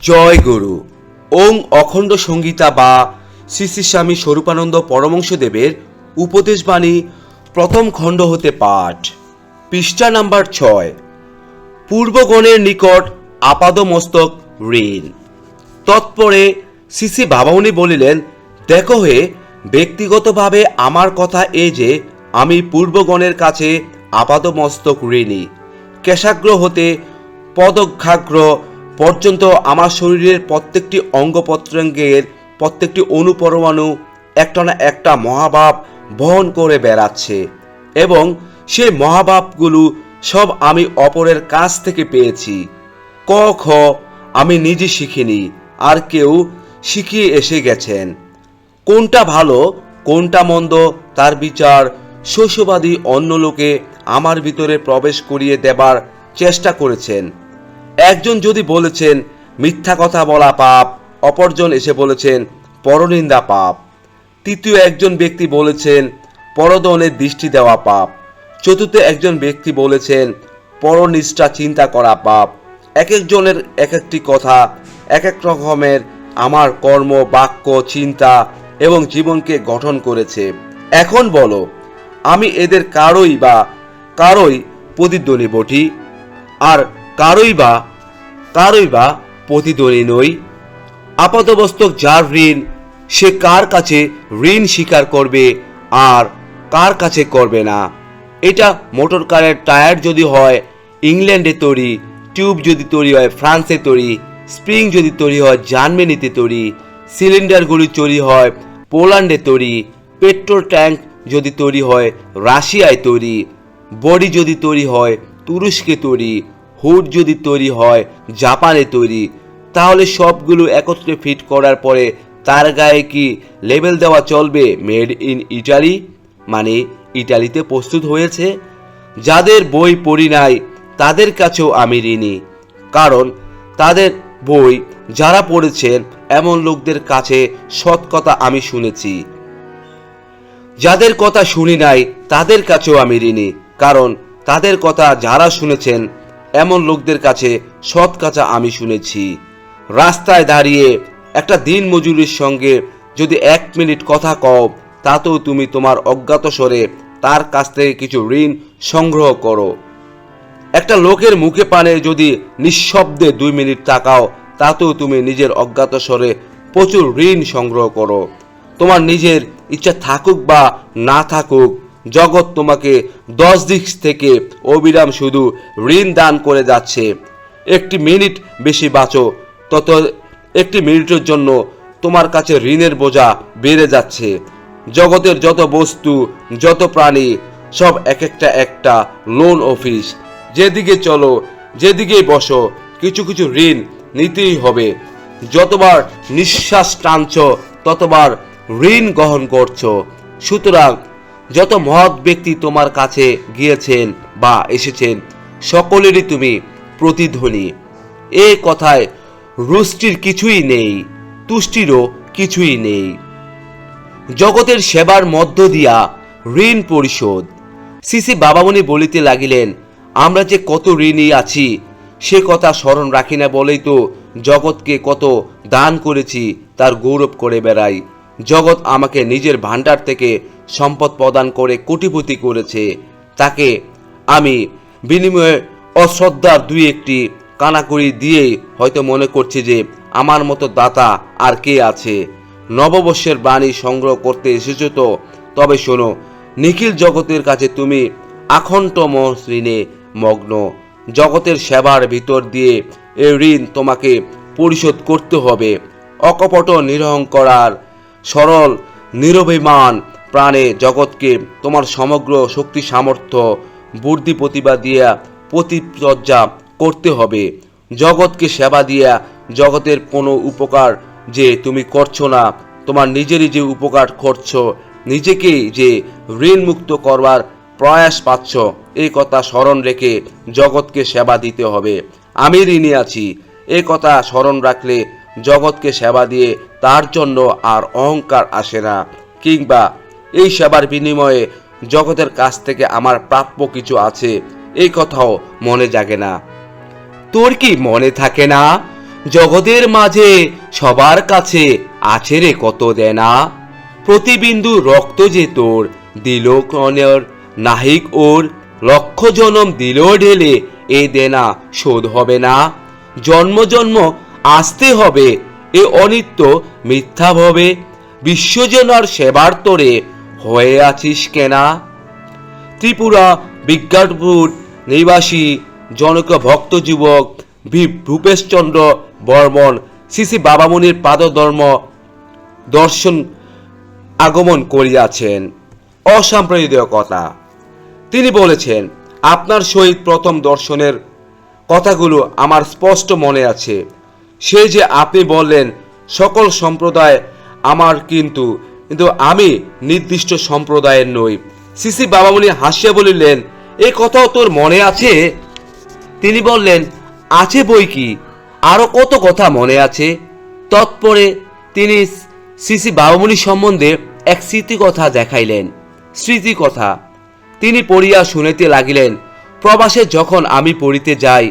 জয় গুরু। ওং অখণ্ড সংগীতা বা শ্রী শ্রী স্বামী স্বরূপানন্দ পরমংশদেবের উপদেশবাণী প্রথম খণ্ড হতে পাঠ। পৃষ্ঠা নাম্বার 6। পূর্বগণের নিকট আপাদমস্তক ঋণ। তৎপরে শ্রী শ্রী বাবামুনি বলিলেন, দেখো হে, ব্যক্তিগতভাবে আমার কথা এই যে আমি পূর্বগণের কাছে আপাদমস্তক ঋণী। কেশাগ্র হতে পদঘাগ্র পর্যন্ত আমার শরীরের প্রত্যেকটি অঙ্গ প্রত্যঙ্গের প্রত্যেকটি অনুপরমাণু একটা না একটা মহাভাব বহন করে বেড়াচ্ছে এবং সেই মহাভাবগুলো সব আমি অপরের কাছ থেকে পেয়েছি। ক খ আমি নিজে শিখিনি, আর কেউ শিখিয়ে এসে গেছেন। কোনটা ভালো কোনটা মন্দ তার বিচার শৈশবাদী অন্য লোকে আমার ভিতরে প্রবেশ করিয়ে দেবার চেষ্টা করেছেন। একজন যদি বলেছেন মিথ্যা কথা বলা পাপ, অপরজন এসে বলেছেন পরনিন্দা পাপ। তৃতীয় একজন ব্যক্তি বলেছেন পরদনের দৃষ্টি দেওয়া পাপ। চতুর্থ একজন ব্যক্তি বলেছেন পরনিষ্ঠা চিন্তা করা পাপ। এক একজনের এক একটি কথা, এক এক রকমের আমার কর্ম, বাক্য, চিন্তা এবং জীবনকে গঠন করেছে। এখন বলো, আমি এদের কারোই প্রতিদ্বন্দ্বী বটি, আর কারোই বা প্রতিদ্বন্দ্বী নই। আপাতমস্তক যার ঋণ, সে কার কাছে ঋণ স্বীকার করবে আর কার কাছে করবে না। এটা মোটর কারের টায়ার যদি হয় ইংল্যান্ডে তৈরি, টিউব যদি তৈরি হয় ফ্রান্সে তৈরি, স্প্রিং যদি তৈরি হয় জার্মানিতে তৈরি, সিলিন্ডারগুলি তৈরি হয় পোল্যান্ডে তৈরি, পেট্রোল ট্যাঙ্ক যদি তৈরি হয় রাশিয়ায় তৈরি, বডি যদি তৈরি হয় তুরস্কে তৈরি, হুড যদি তৈরি হয় জাপানে তৈরি, তাহলে সবগুলো একত্রে ফিট করার পরে তার গায়ে কি লেবেল দেওয়া চলবে মেড ইন ইটালি, মানে ইটালিতে প্রস্তুত হয়েছে? যাদের বই পড়ি নাই তাদের কাছেও আমি ঋণী, কারণ তাদের বই যারা পড়েছেন এমন লোকদের কাছে সৎ কথা আমি শুনেছি। যাদের কথা শুনি নাই তাদের কাছেও আমি ঋণী, কারণ তাদের কথা যারা শুনেছেন এমন লোকদের কাছে সৎ কথা আমি শুনেছি। রাস্তায় দাঁড়িয়ে একটা দিন মজুরির সঙ্গে যদি 1 মিনিট কথা কও, তাতেও তুমি তোমার অজ্ঞাতসারে তার কাছ থেকে কিছু ঋণ সংগ্রহ করো। একটা লোকের মুখে পানে যদি নিঃশব্দে 2 মিনিট তাকাও, তাতেও তুমি নিজের অজ্ঞাতসারে প্রচুর ঋণ সংগ্রহ করো। তোমার নিজের ইচ্ছা থাকুক বা না থাকুক, জগৎ তোমাকে 10 দিক থেকে অবিরাম শুধু ঋণ দান করে যাচ্ছে। 1 মিনিট বেশি বাঁচো, তত 1 মিনিটের জন্য তোমার কাছে ঋণের বোঝা বেড়ে যাচ্ছে। জগতের যত বস্তু, যত প্রাণী, সব এক একটা লোন অফিস। যেদিকে চলো, যেদিকেই বসো, কিছু কিছু ঋণ নিতেই হবে। যতবার নিঃশ্বাস টানছ ততবার ঋণ গ্রহণ করছো। সুতরাং যত মহৎ ব্যক্তি তোমার কাছে গিয়েছেন বা এসেছেন, সকলেরই তুমি প্রতিধ্বনি। এ কথায় রুষ্টির কিছুই নেই, তুষ্টিরও কিছুই নেই। জগতের সেবার মধ্য দিয়া ঋণ পরিশোধ। শ্রী শ্রী বাবামুনি বলিতে লাগিলেন, আমরা যে কত ঋণী আছি সে কথা স্মরণ রাখি না বলেই তো জগৎকে কত দান করেছি তার গৌরব করে বেড়াই। জগৎ আমাকে নিজের ভাণ্ডার থেকে সম্পদ প্রদান করে কোটিপতি করেছে, তাকে আমি বিনিময়ে অশ্রদ্ধার 2-1টি কানাকড়ি দিয়েই হয়তো মনে করছি যে আমার মতো দাতা আর কে আছে। নববর্ষের বাণী সংগ্রহ করতে এসেছো তো? তবে শোনো, নিখিল জগতের কাছে তুমি আখণ্ড ঋণে মগ্ন। জগতের সেবার ভিতর দিয়ে এ ঋণ তোমাকে পরিশোধ করতে হবে। অকপট নিরহংকার সরল নিরভিমান প্রাণে জগৎকে তোমার সমগ্র শক্তি সামর্থ্য বুদ্ধি প্রতিভা দিয়া প্রতিচর্যা করতে হবে। জগৎকে সেবা দিয়া জগতের কোনো উপকার যে তুমি করছো না, তোমার নিজেরই যে উপকার করছো, নিজেকেই যে ঋণ মুক্ত করবার প্রয়াস পাচ্ছ, এই কথা স্মরণ রেখে জগৎকে সেবা দিতে হবে। আমি ঋণী আছি, এই কথা স্মরণ রাখলে জগৎকে সেবা দিয়ে তার জন্য আর অহংকার আসে না, কিংবা এই সেবার বিনিময়ে জগতের কাছ থেকে আমার প্রাপ্য কিছু আছে এই কথাও মনে জাগে না। তোর কি মনে থাকে না? জগতের মাঝে সবার কাছে আছে রে কত দেনা, প্রতিবিন্দু রক্ত যে তোর দিল কনের নাহিক ওর, লক্ষ জনম দিল ঢেলে এ দেনা শোধ হবে না, জন্ম জন্ম আসতে হবে এ অনিত্য মিথ্যা ভবে, বিশ্বজনার সেবার তোরে হয়ে আছিস কেনা। ত্রিপুরা বিজ্ঞানপুর নিবাসী জনক ভক্ত যুবক ভূপেশচন্দ্র বর্মন শ্রী শ্রী বাবামুনির পাদধর্ম দর্শন আগমন করিয়াছেন। অসাম্প্রদায়িক কথা তিনি বলেছেন, আপনার সহিত প্রথম দর্শনের কথাগুলো আমার স্পষ্ট মনে আছে। সে যে আপনি বললেন সকল সম্প্রদায় আমার, কিন্তু আমি নির্দিষ্ট সম্প্রদায়ের নই। শ্রী শ্রী বাবামুনি হাসিয়া বলিলেন, এ কথাও তোর মনে আছে? তিনি বললেন, আছে বই কি, আরো কত কথা মনে আছে। তৎপরে তিনি শ্রী শ্রী বাবামুনি সম্বন্ধে এক স্মৃতিকথা দেখাইলেন। স্মৃতিকথা তিনি পড়িয়া শুনিতে লাগিলেন। প্রবাসে যখন আমি পড়িতে যাই,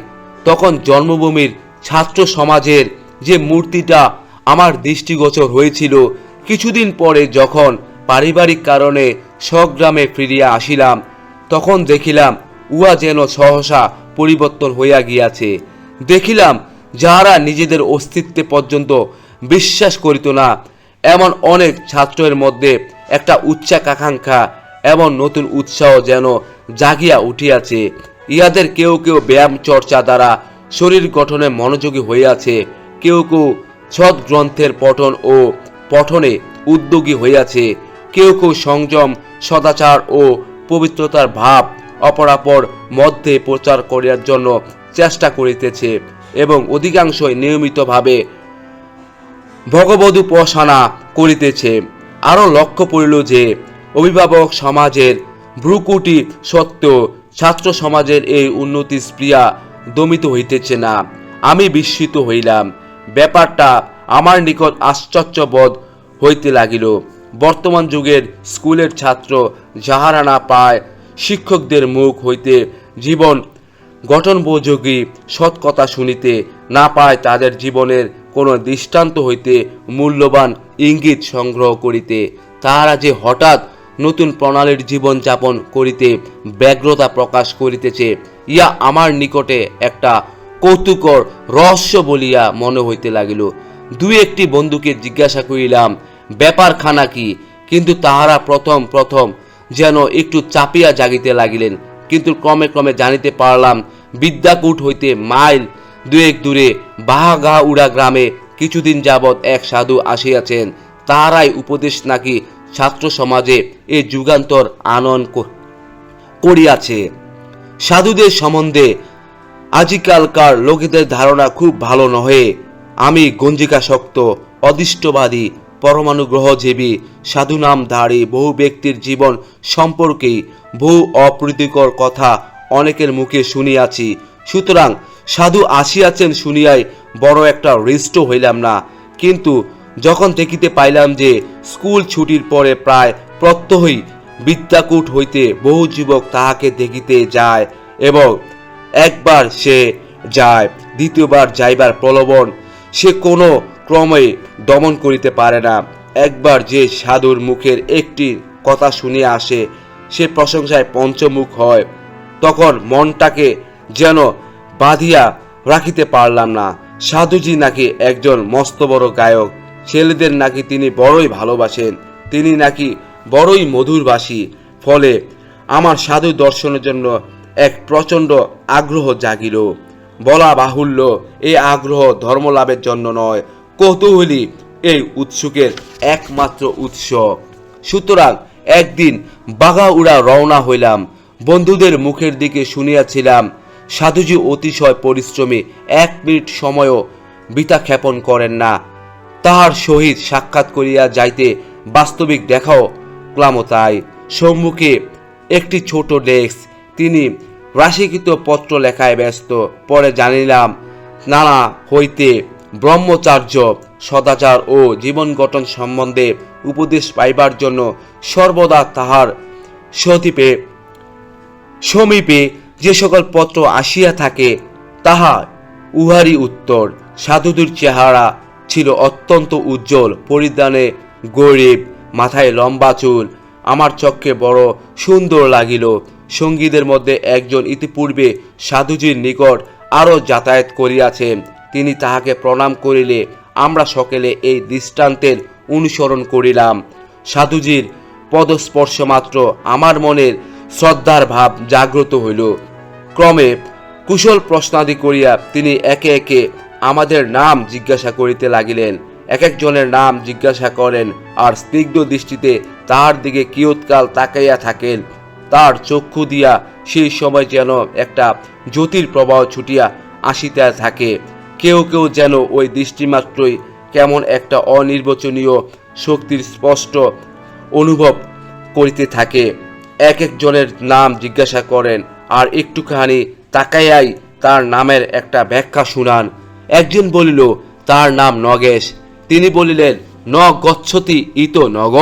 তখন জন্মভূমির ছাত্র সমাজের যে মূর্তিটা আমার দৃষ্টিগোচর হয়েছিল, কিছুদিন পরে যখন পারিবারিক কারণে স্বগ্রামে ফিরিয়া আসিলাম, তখন দেখিলাম উহা যেন সহসা পরিবর্তন হইয়া গিয়াছে। দেখিলাম যাহারা নিজেদের অস্তিত্বে পর্যন্ত বিশ্বাস করিত না, এমন অনেক ছাত্রের মধ্যে একটা উচ্চাকাঙ্ক্ষা এবং নতুন উৎসাহ যেন জাগিয়া উঠিয়াছে। ইহাদের কেউ কেউ ব্যায়াম চর্চা দ্বারা শরীর গঠনে মনোযোগী হইয়াছে, কেউ কেউ সৎগ্রন্থের পঠন ও পঠনে উদ্যোগী হইয়াছে, কেউ কেউ সংযম, সদাচার ও পবিত্রতার ভাব অপরাপর মধ্যে প্রচার করিবার জন্য চেষ্টা করিতেছে এবং অধিকাংশই নিয়মিতভাবে ভগবদুপাসনা করিতেছে। আরও লক্ষ্য পড়িল যে অভিভাবক সমাজের ভ্রুকুটি সত্ত্বেও ছাত্র সমাজের এই উন্নতি স্প্রিয়া দমিত হইতেছে না। আমি বিস্মিত হইলাম। ব্যাপারটা আমার নিকট আশ্চর্যবোধ হইতে লাগিল। বর্তমান যুগের স্কুলের ছাত্র যাহারা না পায় শিক্ষকদের মুখ হইতে জীবন গঠনোপযোগী সৎ কথা শুনিতে, না পায় তাদের জীবনের কোনো দৃষ্টান্ত হইতে মূল্যবান ইঙ্গিত সংগ্রহ করিতে, তাহারা যে হঠাৎ নতুন প্রণালীর জীবন যাপন করিতে ব্যগ্রতা প্রকাশ করিতেছে, ইয়া আমার নিকটে একটা কৌতুকর রহস্য বলিয়া মনে হইতে লাগিল। দুই একটি বন্ধুকে জিজ্ঞাসা করিলাম ব্যাপারখানা কি, কিন্তু তাহারা প্রথম প্রথম যেন একটু চাপিয়া জাগিতে লাগিলেন। কিন্তু ক্রমে ক্রমে জানিতে পারলাম, বিদ্যাকূট হইতে মাইল দুয়েক দূরে বাহাগাউড়া গ্রামে কিছুদিন যাবৎ এক সাধু আসিয়াছেন। তাহারাই উপদেশ নাকি ছাত্র সমাজে এ যুগান্তর আনয়ন করিয়াছে। সাধুদের সম্বন্ধে আজকালকার লোকেদের ধারণা খুব ভালো নহে। আমি গঞ্জিকাসক্ত, অদৃষ্টবাদী, পরমানুগ্রহজীবী, সাধু নামধারী বহু ব্যক্তির জীবন সম্পর্কেই বহু অপ্রীতিকর কথা অনেকের মুখে শুনিয়াছি। সুতরাং সাধু আসিয়াছেন শুনিয়াই বড় একটা হৃষ্ট হইলাম না। কিন্তু যখন দেখিতে পাইলাম যে স্কুল ছুটির পরে প্রায় প্রত্যহই বিদ্যাকূট হইতে বহু যুবক তাহাকে দেখিতে যায় এবং একবার সে যায়, দ্বিতীয়বার যাইবার প্রলোভন সে কোনো ক্রমে দমন করিতে পারে না। একবার যে সাধুর মুখের একটি কথা শুনিয়া আসে, সে প্রশংসায় পঞ্চমুখ হয়। তখন মনটাকে যেন বাঁধিয়া রাখিতে পারলাম না। সাধুজি নাকি একজন মস্ত বড় গায়ক, ছেলেদের নাকি তিনি বড়ই ভালোবাসেন, তিনি নাকি বড়ই মধুরভাষী। ফলে আমার সাধু দর্শনের জন্য এক প্রচণ্ড আগ্রহ জাগিল। বলা বাহুল্য, এই আগ্রহ ধর্মলাভের জন্য নয়, কৌতূহলী এই উৎসুকের একমাত্র উৎস। সুতরাং একদিন বাগাউড়া রওনা হইলাম। বন্ধুদের মুখের দিকে শুনিয়াছিলাম সাধুজি অতিশয় পরিশ্রমী, 1 মিনিট সময়ও বৃথা ক্ষেপণ করেন না। তাহার সহিত সাক্ষাৎ করিয়া যাইতে বাস্তবিক দেখাও ক্লামতাই। সম্মুখে একটি ছোট ডেস্ক, তিনি রাশিকৃত পত্র লেখায় ব্যস্ত। পরে জানিলাম নানা হইতে ব্রহ্মচার্য, সদাচার ও জীবন গঠন সম্বন্ধে উপদেশ পাইবার জন্য সর্বদা তাহার সমীপে যে সকল পত্র আসিয়া থাকে, তাহা উহারই উত্তর। সাধুদের চেহারা ছিল অত্যন্ত উজ্জ্বল, পরিধানে গরিব, মাথায় লম্বা চুল আমার চক্ষে বড় সুন্দর লাগিল। সঙ্গীদের মধ্যে একজন ইতিপূর্বে সাধুজির নিকট আরও যাতায়াত করিয়াছেন। তিনি তাহাকে প্রণাম করিলে আমরা সকলে এই দৃষ্টান্তের অনুসরণ করিলাম। সাধুজির পদস্পর্শ মাত্র আমার মনের শ্রদ্ধার ভাব জাগ্রত হইল। ক্রমে কুশল প্রশ্নাদি করিয়া তিনি একে একে আমাদের নাম জিজ্ঞাসা করিতে লাগিলেন। এক একজনের নাম জিজ্ঞাসা করেন আর স্নিগ্ধ দৃষ্টিতে তাহার দিকে কিয়ৎকাল তাকাইয়া থাকেন। তার চক্ষু দিয়া সেই সময় যেন একটা জ্যোতির প্রবাহ ছুটিয়া আসিতে থাকে। কেউ কেউ যেন ওই দৃষ্টিমাত্রই কেমন একটা অনির্বচনীয় শক্তির স্পষ্ট অনুভব করিতে থাকে। এক একজনের নাম জিজ্ঞাসা করেন আর একটুখানি তাকাইয়াই তার নামের একটা ব্যাখ্যা শুনান। একজন বলিল তার নাম নগেশ। তিনি বলিলেন ন গচ্ছতি ইত নগ,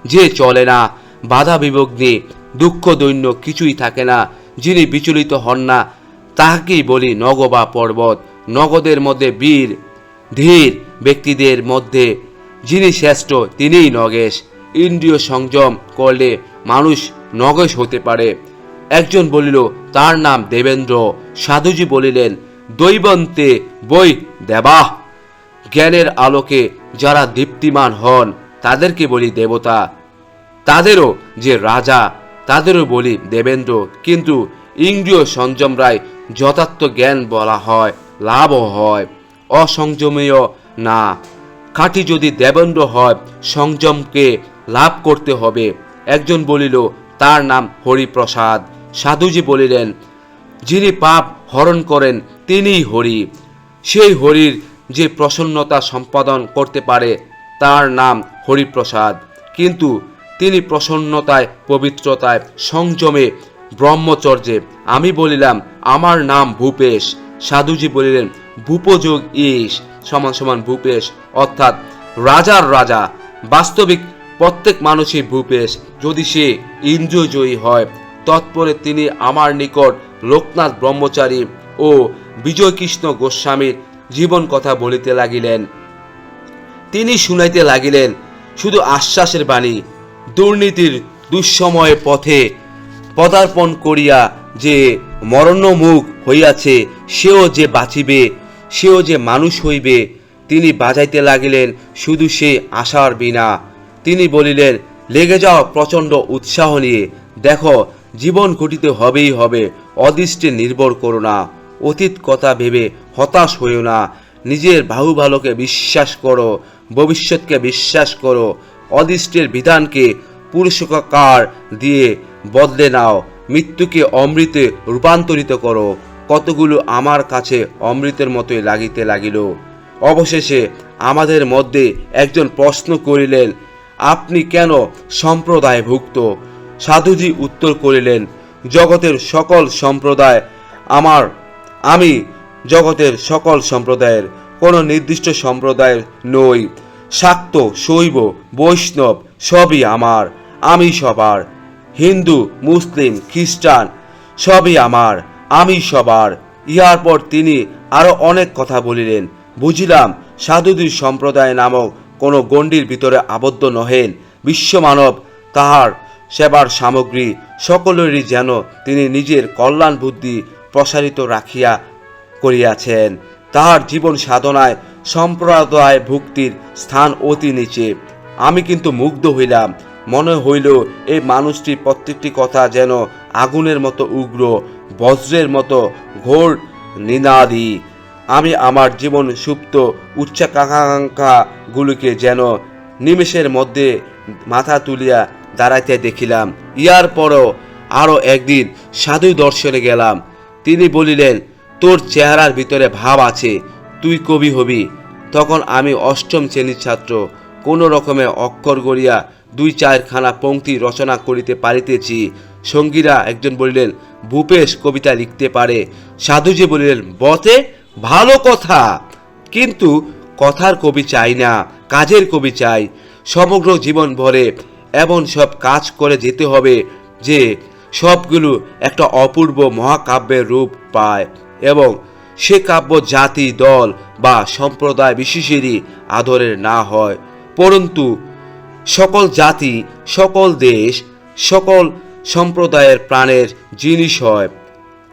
যে চলে না, বাধা বিঘ্নে দুঃখ দৈন্য কিছুই থাকে না, যিনি বিচলিত হন না, তাহাকেই বলি নগ বা পর্বত। নগদের মধ্যে বীর ধীর ব্যক্তিদের মধ্যে যিনি শ্রেষ্ঠ তিনিই নগেশ। ইন্দ্রিয় সংযম করলে মানুষ নগেশ হতে পারে। একজন বলিল তার নাম দেবেন্দ্র। সাধুজি বলিলেন দৈবন্তে বৈ দেবা, জ্ঞানের আলোকে যারা দীপ্তিমান হন তাদেরকে বলি দেবতা। তাদেরও যে রাজা তাদেরও বলি দেবেন্দ্র। কিন্তু ইন্দ্রিয় সংযমরাই যথার্থ জ্ঞান বলা হয়, লাভও হয়, অসংযমীয় না। খাঁটি যদি দেবেন্দ্র হয় সংযমকে লাভ করতে হবে। একজন বলিল তার নাম হরিপ্রসাদ। সাধুজি বলিলেন যিনি পাপ হরণ করেন তিনিই হরি। সেই হরির যে প্রসন্নতা সম্পাদন করতে পারে তার নাম হরিপ্রসাদ। কিন্তু তিনি প্রসন্নতায়, পবিত্রতায়, সংযমে, ব্রহ্মচর্যে। আমি বলিলাম আমার নাম ভূপেশ। সাধুজি বলিলেন ভূপযোগ ঈশ সমান সমান ভূপেশ, অর্থাৎ রাজার রাজা। বাস্তবিক প্রত্যেক মানুষই ভূপেশ, যদি সে ইন্দ্রিয়জয়ী হয়। তৎপরে তিনি আমার নিকট লোকনাথ ব্রহ্মচারী ও বিজয়কৃষ্ণ গোস্বামীর জীবন কথা বলিতে লাগিলেন। তিনি শুনাইতে লাগিলেন শুধু আশ্বাসের বাণী। দুর্নীতির দুঃসময়ে পথে পদার্পণ করিয়া যে মরণমুখ হইয়াছে, সেও যে বাঁচিবে, সেও যে মানুষ হইবে, তিনি বাজাইতে লাগিলেন শুধু সে আশার বীণা। তিনি বলিলেন লেগে যাও প্রচণ্ড উৎসাহ নিয়ে, দেখো জীবন ঘটিতে হবেই হবে, অদৃষ্টে নির্ভর করো না, অতীত কথা ভেবে হতাশ হইও না, নিজের বাহুবলকে বিশ্বাস করো, ভবিষ্যৎকে বিশ্বাস করো, অদৃষ্টের বিধানকে পুরস্কার দিয়ে বদলে নাও, মৃত্যুকে অমৃতে রূপান্তরিত করো। কতগুলো আমার কাছে অমৃতের মতোই লাগিতে লাগিল। অবশেষে আমাদের মধ্যে একজন প্রশ্ন করিলেন আপনি কেন সম্প্রদায়ভুক্ত? সাধুজি উত্তর করিলেন জগতের সকল সম্প্রদায় আমি জগতের সকল সম্প্রদায়ের কোনো নির্দিষ্ট সম্প্রদায়ের নই। শাক্ত, শৈব, বৈষ্ণব সবই আমার, আমি সবার। হিন্দু, মুসলিম, খ্রিস্টান সবই আমার, আমি সবার। ইহার পর তিনি আরো অনেক কথা বলিলেন। বুঝিলাম সাধুজির সম্প্রদায় নামক কোনো গণ্ডির ভিতরে আবদ্ধ নহেন। বিশ্বমানব তাহার সেবার সামগ্রী, সকলেরই যেন তিনি নিজের কল্যাণ বুদ্ধি প্রসারিত রাখিয়া করিয়াছেন। তাহার জীবন সাধনায় সম্প্রদায় ভুক্তির স্থান অতি নিচে। আমি কিন্তু মুগ্ধ হইলাম। মনে হইল এই মানুষটির প্রত্যেকটি কথা যেন আগুনের মতো উগ্র, বজ্রের মতো ঘোর নিনাদী। আমি আমার জীবন সুপ্ত উচ্চাকাঙ্ক্ষাগুলিকে যেন নিমেষের মধ্যে মাথা তুলিয়া দাঁড়াইতে দেখিলাম। ইহার পরও আরও একদিন সাধু দর্শনে গেলাম। তিনি বলিলেন তোর চেহারার ভিতরে ভাব আছে, তুই কবি হবি। তখন আমি অষ্টম শ্রেণীর ছাত্র, কোনো রকমে অক্ষর গড়িয়া 2-4খানা পংক্তি রচনা করিতে পারিতেছি। সঙ্গীরা একজন বলিলেন ভূপেশ কবিতা লিখতে পারে। সাধুজি বলিলেন বটে, ভালো কথা, কিন্তু কথার কবি চাই না, কাজের কবি চাই। সমগ্র জীবন ভরে এমন সব কাজ করে যেতে হবে যে সবগুলো একটা অপূর্ব মহাকাব্যের রূপ পায় এবং সে কাব্য জাতি, দল বা সম্প্রদায় বিশেষেরই আদরের না হয়, পরন্তু সকল জাতি, সকল দেশ, সকল সম্প্রদায়ের প্রাণের জিনিস হয়।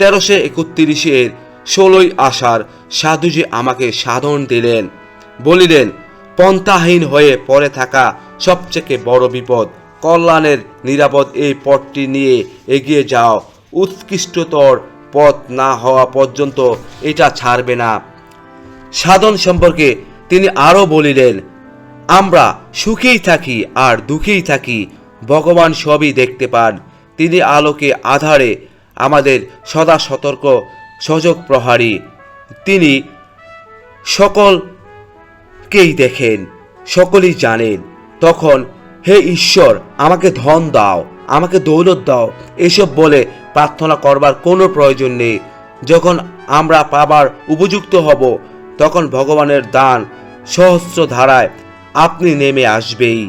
1331 16ই আষাঢ় সাধুজি আমাকে সাধন দিলেন, বলিলেন, পন্থাহীন হয়ে পড়ে থাকা সবচেয়ে বড় বিপদ। কল্যাণের নিরাপদ এই পথটি নিয়ে এগিয়ে যাও, উৎকৃষ্টতর পথ না হওয়া পর্যন্ত এটা ছাড়বে না। সাধন সম্পর্কে তিনি আরও বলিলেন, আমরা সুখেই থাকি আর দুঃখেই থাকি, ভগবান সবই দেখতে পান। তিনি আলোকে আধারে আমাদের সদা সতর্ক সজগ প্রহারী। তিনি সকলকেই দেখেন, সকলেই জানেন। তখন হে ঈশ্বর, আমাকে ধন দাও, আমাকে দৌলত দাও, এসব বলে প্রার্থনা করবার কোনো প্রয়োজন নেই। যখন আমরা পাবার উপযুক্ত হব, তখন ভগবানের দান সহস্র ধারায় আপনি নেমে আসবেই।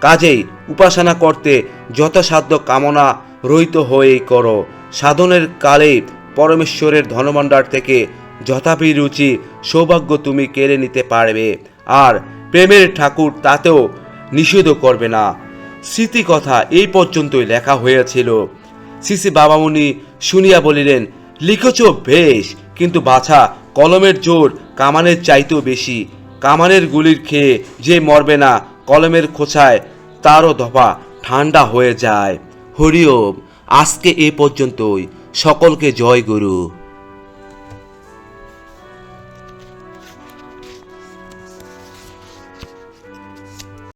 কাজেই উপাসনা করতে যথাসাধ্য কামনা রহিত হয়েই করো। সাধনের কালে পরমেশ্বরের ধনভাণ্ডার থেকে যথাভিরুচি সৌভাগ্য তুমি কেড়ে নিতে পারবে, আর প্রেমের ঠাকুর তাতেও নিষেধ করবে না। স্মৃতিকথা এই পর্যন্তই লেখা হয়েছিল। শ্রী বাবামুনি শুনিয়া বলিলেন, লিখেছ বেশ, কিন্তু বাছা, কলমের জোর কামানের চাইতেও বেশি। কামানের গুলির খেয়ে যে মরবে না, কলমের খোঁচায় তারও দফা ঠান্ডা হয়ে যায়। হরি ওম। আজকে এ পর্যন্তই। সকলকে জয় গুরু।